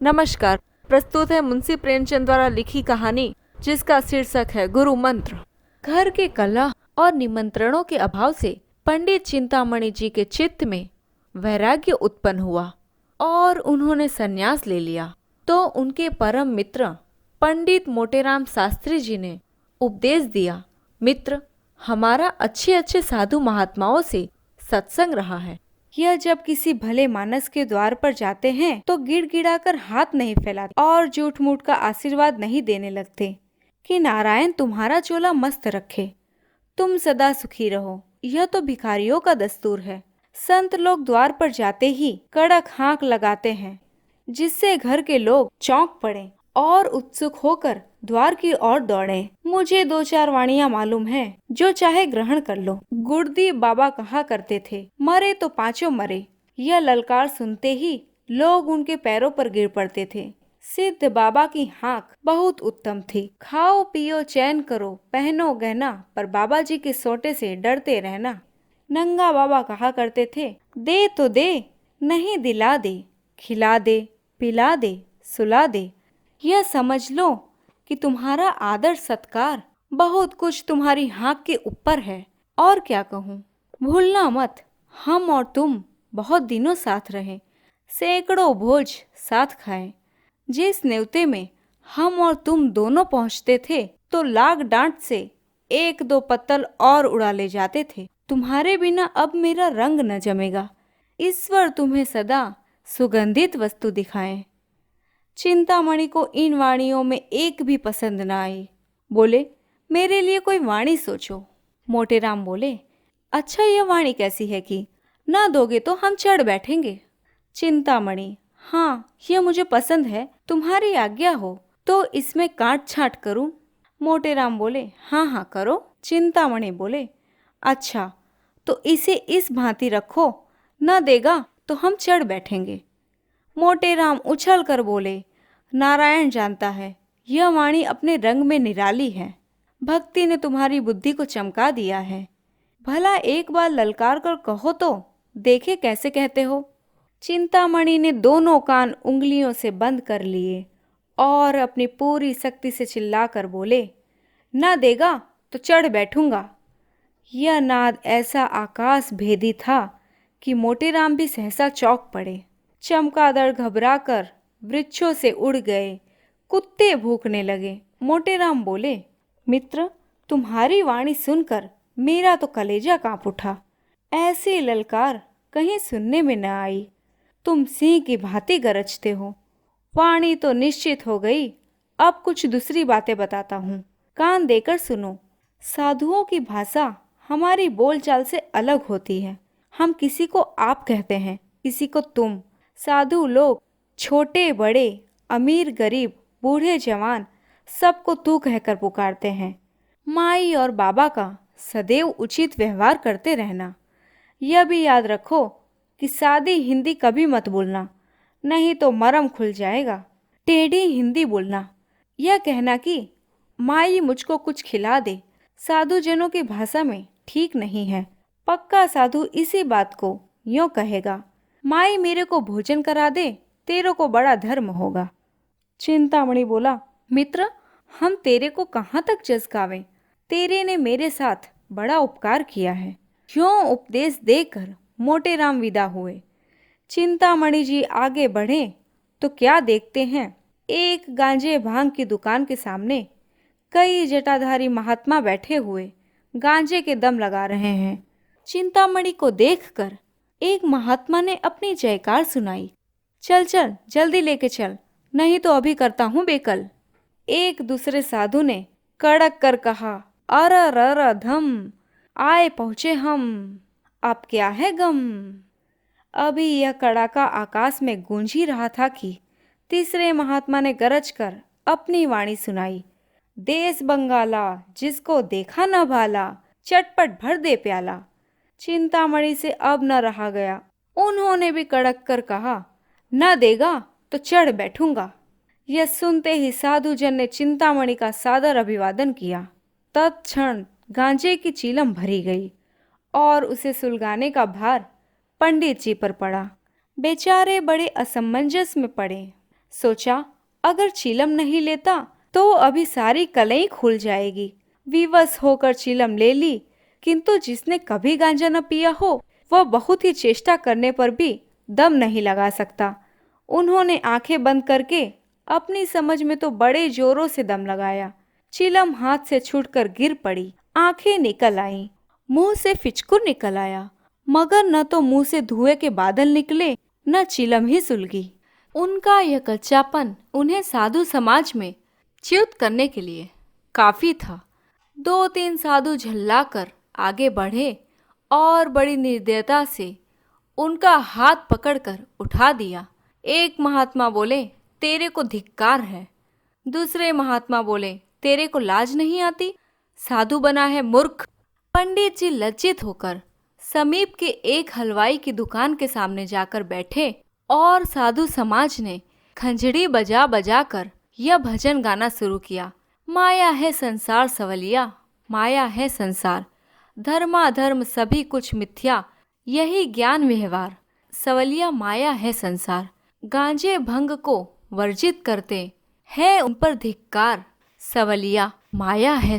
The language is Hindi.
नमस्कार। प्रस्तुत है मुंशी प्रेमचंद द्वारा लिखी कहानी जिसका शीर्षक है गुरु मंत्र। घर के कलह और निमंत्रणों के अभाव से पंडित चिंतामणि जी के चित्त में वैराग्य उत्पन्न हुआ और उन्होंने संन्यास ले लिया। तो उनके परम मित्र पंडित मोटेराम शास्त्री जी ने उपदेश दिया, मित्र, हमारा अच्छे अच्छे साधु महात्माओं से सत्संग रहा है। यह जब किसी भले मानस के द्वार पर जाते हैं तो गिड़गिड़ाकर हाथ नहीं फैलाते और झूठ मूठ का आशीर्वाद नहीं देने लगते कि नारायण तुम्हारा चोला मस्त रखे, तुम सदा सुखी रहो। यह तो भिखारियों का दस्तूर है। संत लोग द्वार पर जाते ही कड़क हाँक लगाते हैं जिससे घर के लोग चौंक पड़े और उत्सुक होकर द्वार की ओर दौड़े। मुझे 2-4 वाणियां मालूम है, जो चाहे ग्रहण कर लो। गुरुदेव बाबा कहा करते थे, मरे तो पांचों मरे। यह ललकार सुनते ही लोग उनके पैरों पर गिर पड़ते थे। सिद्ध बाबा की हाँक बहुत उत्तम थी। खाओ पियो चैन करो, पहनो गहना, पर बाबा जी के सोटे से डरते रहना। नंगा बाबा कहा करते थे, दे तो दे, नहीं दिला दे, खिला दे, पिला दे, सुला दे। यह समझ लो कि तुम्हारा आदर सत्कार बहुत कुछ तुम्हारी हाँक के ऊपर है। और क्या कहूँ, भूलना मत, हम और तुम बहुत दिनों साथ रहे, सैकड़ों भोज साथ खाए। जिस न्योते में हम और तुम दोनों पहुँचते थे तो लाग डांट से 1-2 पत्तल और उड़ा ले जाते थे। तुम्हारे बिना अब मेरा रंग न जमेगा। ईश्वर तुम्हें सदा सुगंधित वस्तु दिखाएं। चिंतामणि को इन वाणियों में एक भी पसंद न आई। बोले, मेरे लिए कोई वाणी सोचो। मोटेराम बोले, अच्छा, यह वाणी कैसी है कि ना दोगे तो हम चढ़ बैठेंगे। चिंतामणि, हाँ, यह मुझे पसंद है, तुम्हारी आज्ञा हो तो इसमें काट छांट करूं। मोटेराम बोले, हाँ हाँ करो। चिंतामणि बोले, अच्छा, तो इसे इस भांति रखो, न देगा तो हम चढ़ बैठेंगे। मोटेराम उछल कर बोले, नारायण जानता है, यह वाणी अपने रंग में निराली है। भक्ति ने तुम्हारी बुद्धि को चमका दिया है। भला एक बार ललकार कर कहो तो देखे कैसे कहते हो। चिंतामणि ने दोनों कान उंगलियों से बंद कर लिए और अपनी पूरी शक्ति से चिल्लाकर बोले, ना देगा तो चढ़ बैठूंगा। यह नाद ऐसा आकाश भेदी था कि मोटेराम भी सहसा चौंक पड़े। चमगादड़ घबराकर वृक्षों से उड़ गए, कुत्ते भूकने लगे। मोटेराम बोले, मित्र, तुम्हारी वाणी सुनकर मेरा तो कलेजा कांप उठा। ऐसी ललकार कहीं सुनने में न आई। तुम सिंह की भांति गरजते हो। वाणी तो निश्चित हो गई। अब कुछ दूसरी बातें बताता हूँ, कान देकर सुनो। साधुओं की भाषा हमारी बोलचाल से अलग होती है। हम किसी को आप कहते हैं, किसी को तुम। साधु लोग छोटे बड़े, अमीर गरीब, बूढ़े जवान सबको तू कहकर पुकारते हैं। माई और बाबा का सदैव उचित व्यवहार करते रहना। यह भी याद रखो कि सादी हिंदी कभी मत बोलना, नहीं तो मरम खुल जाएगा। टेढ़ी हिंदी बोलना। यह कहना कि माई मुझको कुछ खिला दे, साधु जनों की भाषा में ठीक नहीं है। पक्का साधु इसी बात को यूं कहेगा, माई मेरे को भोजन करा दे, तेरे को बड़ा धर्म होगा। चिंतामणि बोला, मित्र, हम तेरे को कहाँ तक जसकावें। तेरे ने मेरे साथ बड़ा उपकार किया है। क्यों उपदेश देकर मोटेराम विदा हुए। चिंतामणि जी आगे बढ़े तो क्या देखते हैं, एक गांजे भांग की दुकान के सामने कई जटाधारी महात्मा बैठे हुए गांजे के दम लगा रहे हैं। चिंतामणि को देखकर एक महात्मा ने अपनी जयकार सुनाई, चल चल जल्दी लेके चल, नहीं तो अभी करता हूँ बेकल। एक दूसरे साधु ने कड़क कर कहा, अर धम, आए पहुँचे हम, अब क्या है गम। अभी यह कड़ाका आकाश में गूंज ही रहा था कि तीसरे महात्मा ने गरज कर अपनी वाणी सुनाई, देश बंगाला, जिसको देखा न भाला, चटपट भर दे प्याला। चिंतामणि से अब न रहा गया। उन्होंने भी कड़क कर कहा, न देगा तो चढ़ बैठूंगा। यह सुनते ही साधुजन ने चिंतामणि का सादर अभिवादन किया। तत्क्षण गांजे की चीलम भरी गई और उसे सुलगाने का भार पंडित जी पर पड़ा। बेचारे बड़े असमंजस में पड़े। सोचा अगर चीलम नहीं लेता तो अभी सारी कलई खुल जाएगी। विवश होकर चीलम ले ली, किंतु जिसने कभी गांजा न पिया हो वह बहुत ही चेष्टा करने पर भी दम नहीं लगा सकता। उन्होंने आंखें बंद करके अपनी समझ में तो बड़े जोरों से दम लगाया। चिलम हाथ से छूटकर गिर पड़ी, आंखें निकल आईं, मुंह से फिचकुर निकल आया, मगर न तो मुंह से धुएं के बादल निकले न चिलम ही सुलगी। उनका यह कच्चापन उन्हें साधु समाज में च्युत करने के लिए काफी था। 2-3 साधु झल्लाकर आगे बढ़े और बड़ी निर्दयता से उनका हाथ पकड़कर उठा दिया। एक महात्मा बोले, तेरे को धिक्कार है। दूसरे महात्मा बोले, तेरे को लाज नहीं आती, साधु बना है मूर्ख। पंडित जी लज्जित होकर समीप के एक हलवाई की दुकान के सामने जाकर बैठे और साधु समाज ने खंजड़ी बजा बजा कर यह भजन गाना शुरू किया। माया है संसार सवलिया, माया है संसार, धर्माधर्म सभी कुछ मिथ्या, यही ज्ञान व्यवहार, सवलिया माया है संसार। गांजे भंग को वर्जित करते हैं उन पर धिक्कार, सवलिया माया है।